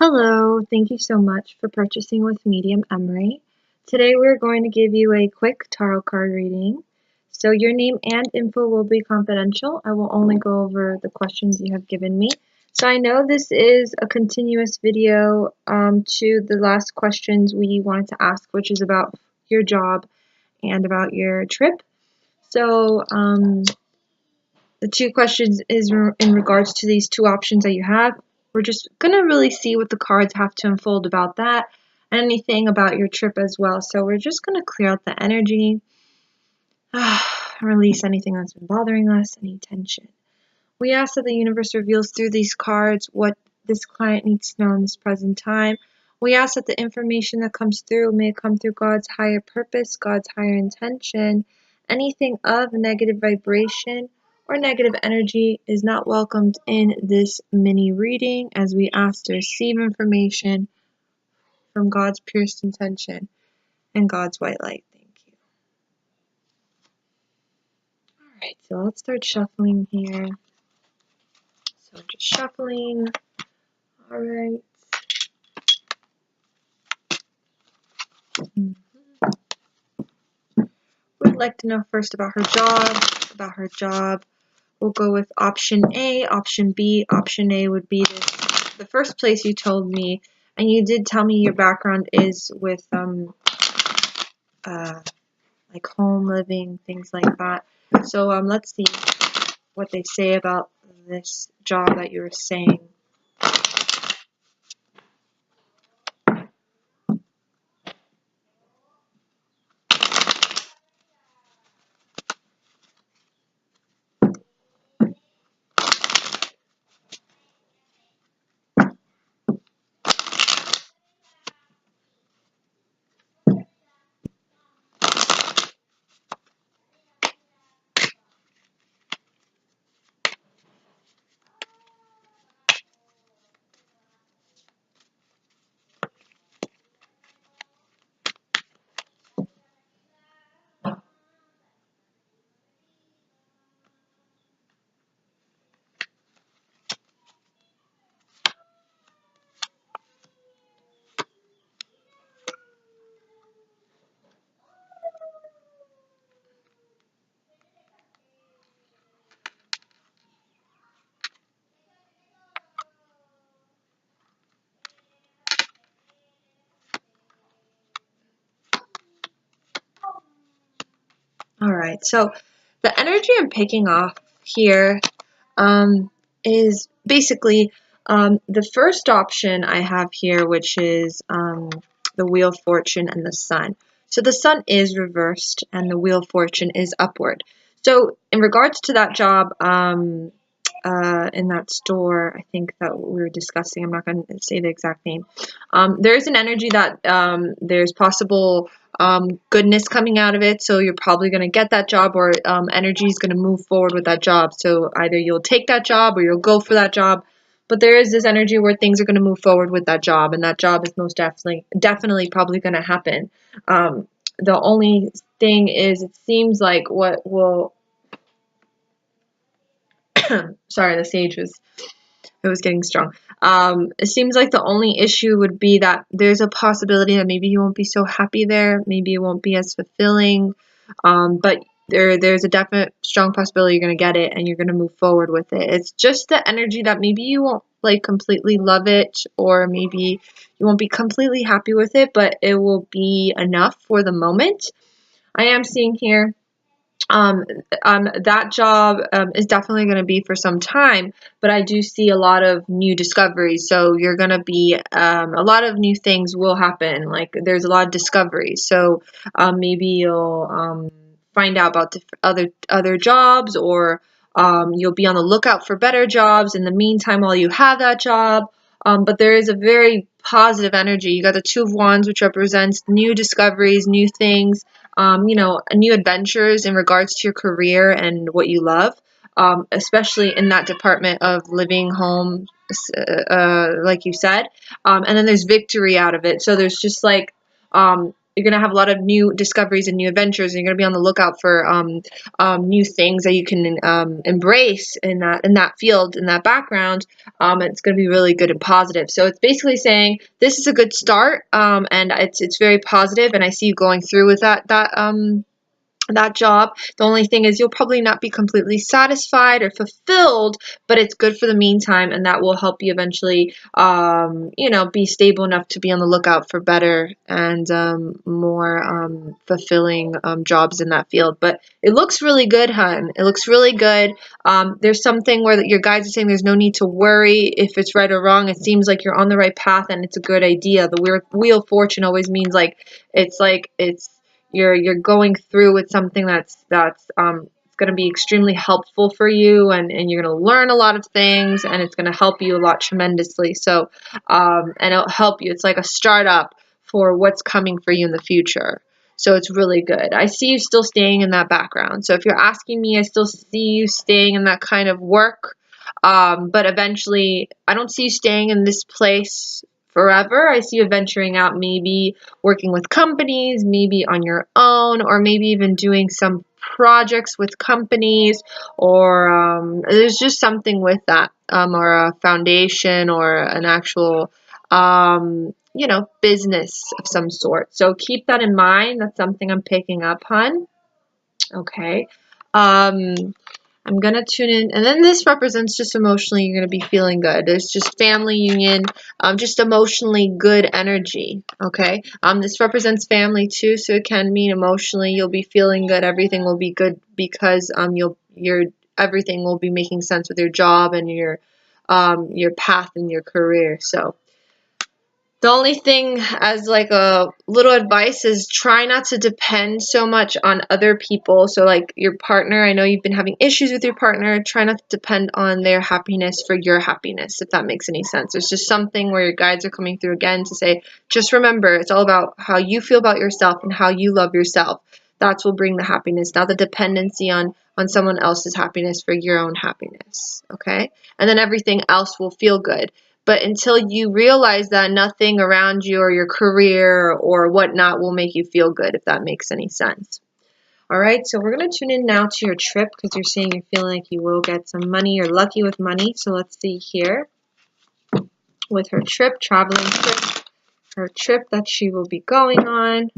Hello, thank you so much for purchasing with Medium Emary. Today we're going to give you a quick tarot card reading. So your name and info will be confidential. I will only go over the questions you have given me. So I know this is a continuous video to the last questions we wanted to ask, which is about your job and about your trip. So the two questions is in regards to these two options that you have. We're just going to really see what the cards have to unfold about that and anything about your trip as well. So we're just going to clear out the energy, release anything that's been bothering us, any tension. We ask that the universe reveals through these cards what this client needs to know in this present time. We ask that the information that comes through may come through God's higher purpose, God's higher intention. Anything of negative vibration or negative energy is not welcomed in this mini reading, as we ask to receive information from God's purest intention and God's white light. Thank you. Alright, so let's start shuffling here. So just shuffling. Alright. We'd like to know first about her job. We'll go with option A, option B. Option A would be the first place you told me, and you did tell me your background is with like home living, things like that. So let's see what they say about this job that you were saying. Alright, so the energy I'm picking off here is basically the first option I have here, which is the Wheel of Fortune and the Sun. So the Sun is reversed and the Wheel of Fortune is upward. So in regards to that job in that store, I think that we were discussing, I'm not going to say the exact name, there's an energy that there's possible goodness coming out of it, so you're probably going to get that job, or energy is going to move forward with that job. So either you'll take that job or you'll go for that job, but there is this energy where things are going to move forward with that job, and that job is most definitely probably going to happen. The only thing is, it seems like what will sorry, the sage was getting strong. It seems like the only issue would be that there's a possibility that maybe you won't be so happy there. Maybe it won't be as fulfilling. But there's a definite strong possibility you're going to get it and you're going to move forward with it. It's just the energy that maybe you won't like completely love it, or maybe you won't be completely happy with it, but it will be enough for the moment. I am seeing here that job is definitely going to be for some time, but I do see a lot of new discoveries. So you're going to be, a lot of new things will happen. Like there's a lot of discoveries. So maybe you'll find out about other jobs, or you'll be on the lookout for better jobs in the meantime while you have that job. But there is a very positive energy. You got the Two of Wands, which represents new discoveries, new things, new adventures in regards to your career and what you love, especially in that department of living home, like you said. And then there's victory out of it. So there's just like, you're you're going to have a lot of new discoveries and new adventures, and you're going to be on the lookout for new things that you can embrace in that field, in that background. It's going to be really good and positive. So it's basically saying this is a good start, and it's very positive, and I see you going through with that job. The only thing is you'll probably not be completely satisfied or fulfilled, but it's good for the meantime, and that will help you eventually, be stable enough to be on the lookout for better and more fulfilling jobs in that field. But it looks really good, hun. It looks really good. There's something where your guides are saying there's no need to worry if it's right or wrong. It seems like you're on the right path and it's a good idea. The wheel of fortune always means it's you're going through with something that's going to be extremely helpful for you, and you're going to learn a lot of things, and it's going to help you a lot tremendously. So and it'll help you. It's like a startup for what's coming for you in the future. So it's really good. I see you still staying in that background. So if you're asking me, I still see you staying in that kind of work. But eventually, I don't see you staying in this place forever. I see you venturing out, maybe working with companies, maybe on your own, or maybe even doing some projects with companies, or there's just something with that, or a foundation or an actual, business of some sort. So keep that in mind. That's something I'm picking up on. Okay. I'm going to tune in, and then this represents just emotionally, you're going to be feeling good. There's just family union, just emotionally good energy, okay? This represents family too, so it can mean emotionally you'll be feeling good, everything will be good because everything will be making sense with your job and your path in your career. So the only thing as like a little advice is try not to depend so much on other people. So like your partner, I know you've been having issues with your partner. Try not to depend on their happiness for your happiness, if that makes any sense. There's just something where your guides are coming through again to say, just remember, it's all about how you feel about yourself and how you love yourself. That's what will bring the happiness, not the dependency on someone else's happiness for your own happiness, okay? And then everything else will feel good. But until you realize that, nothing around you or your career or whatnot will make you feel good, if that makes any sense. All right, so we're going to tune in now to your trip because you're saying you're feeling like you will get some money. You're lucky with money. So let's see here with her trip, traveling trip, her trip that she will be going on.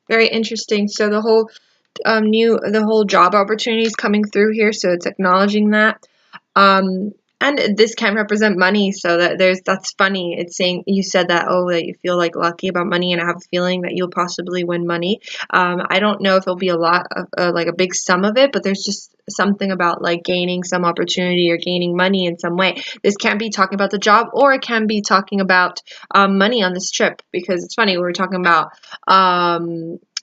Very interesting. So the whole job opportunities coming through here, so it's acknowledging that. And this can represent money, so that's funny. It's saying you said that, that you feel like lucky about money, and I have a feeling that you'll possibly win money. I don't know if it'll be a lot of like a big sum of it, but there's just something about like gaining some opportunity or gaining money in some way. This can be talking about the job, or it can be talking about money on this trip, because it's funny, we were talking about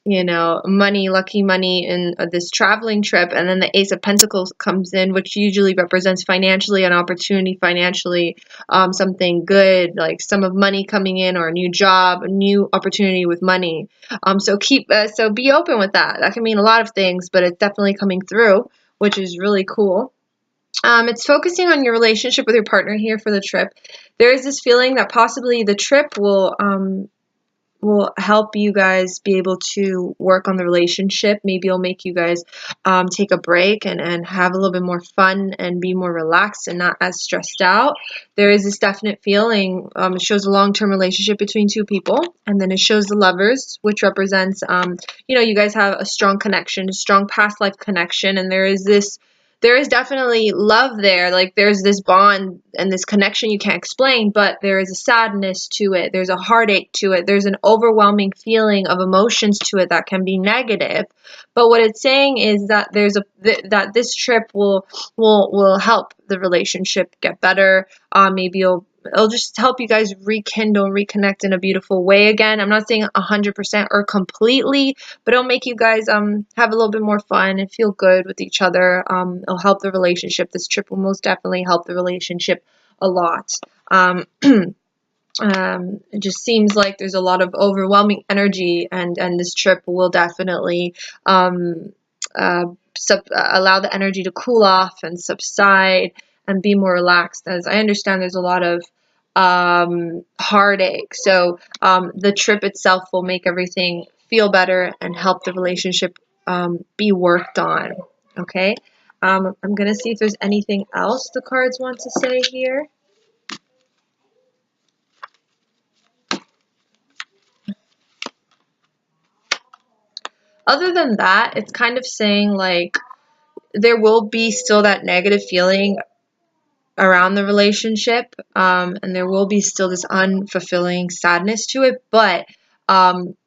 money, lucky money in this traveling trip, and then the Ace of Pentacles comes in, which usually represents financially an opportunity, financially something good, like sum of money coming in, or a new job, a new opportunity with money. So be open with that. That can mean a lot of things, but it's definitely coming through, which is really cool. It's focusing on your relationship with your partner here for the trip. There is this feeling that possibly the trip will help you guys be able to work on the relationship. Maybe it'll make you guys take a break and have a little bit more fun and be more relaxed and not as stressed out. There is this definite feeling. It shows a long-term relationship between two people, and then it shows the lovers, which represents, you guys have a strong connection, a strong past life connection, and there is this there is definitely love there. Like there's this bond and this connection you can't explain, but there is a sadness to it. There's a heartache to it. There's an overwhelming feeling of emotions to it that can be negative. But what it's saying is that that this trip will help the relationship get better. Maybe it'll just help you guys rekindle, reconnect in a beautiful way again. I'm not saying 100% or completely, but it'll make you guys have a little bit more fun and feel good with each other. It'll help the relationship. This trip will most definitely help the relationship a lot. It just seems like there's a lot of overwhelming energy, and this trip will definitely allow the energy to cool off and subside and be more relaxed. As I understand, there's a lot of heartache. So the trip itself will make everything feel better and help the relationship be worked on. Okay. I'm going to see if there's anything else the cards want to say here. Other than that, it's kind of saying like there will be still that negative feeling around the relationship, and there will be still this unfulfilling sadness to it, but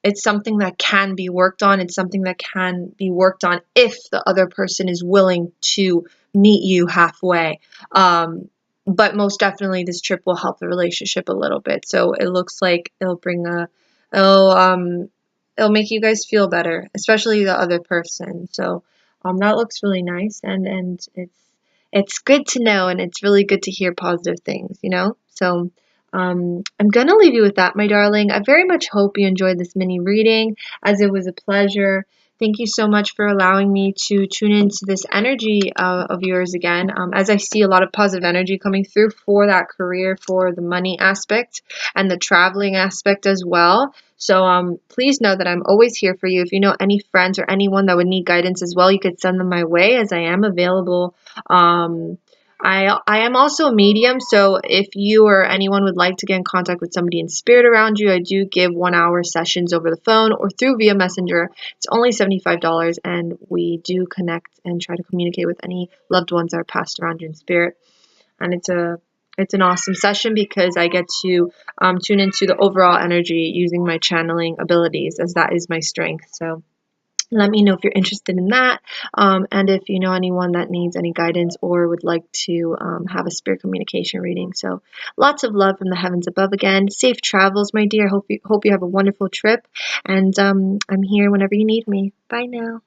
it's something that can be worked on. It's something that can be worked on if the other person is willing to meet you halfway. But most definitely, this trip will help the relationship a little bit. So it looks like it'll make you guys feel better, especially the other person. So that looks really nice, and it's good to know, and it's really good to hear positive things, you know? So I'm going to leave you with that, my darling. I very much hope you enjoyed this mini reading, as it was a pleasure. Thank you so much for allowing me to tune into this energy of yours again. As I see a lot of positive energy coming through for that career, for the money aspect and the traveling aspect as well. So please know that I'm always here for you. If you know any friends or anyone that would need guidance as well, you could send them my way, as I am available. I am also a medium, so if you or anyone would like to get in contact with somebody in spirit around you, I do give 1-hour sessions over the phone or through via messenger. It's only $75, and we do connect and try to communicate with any loved ones that are passed around you in spirit. And it's an awesome session because I get to tune into the overall energy using my channeling abilities, as that is my strength. So let me know if you're interested in that, and if you know anyone that needs any guidance or would like to have a spirit communication reading. So lots of love from the heavens above again. Safe travels, my dear. Hope you have a wonderful trip, and I'm here whenever you need me. Bye now.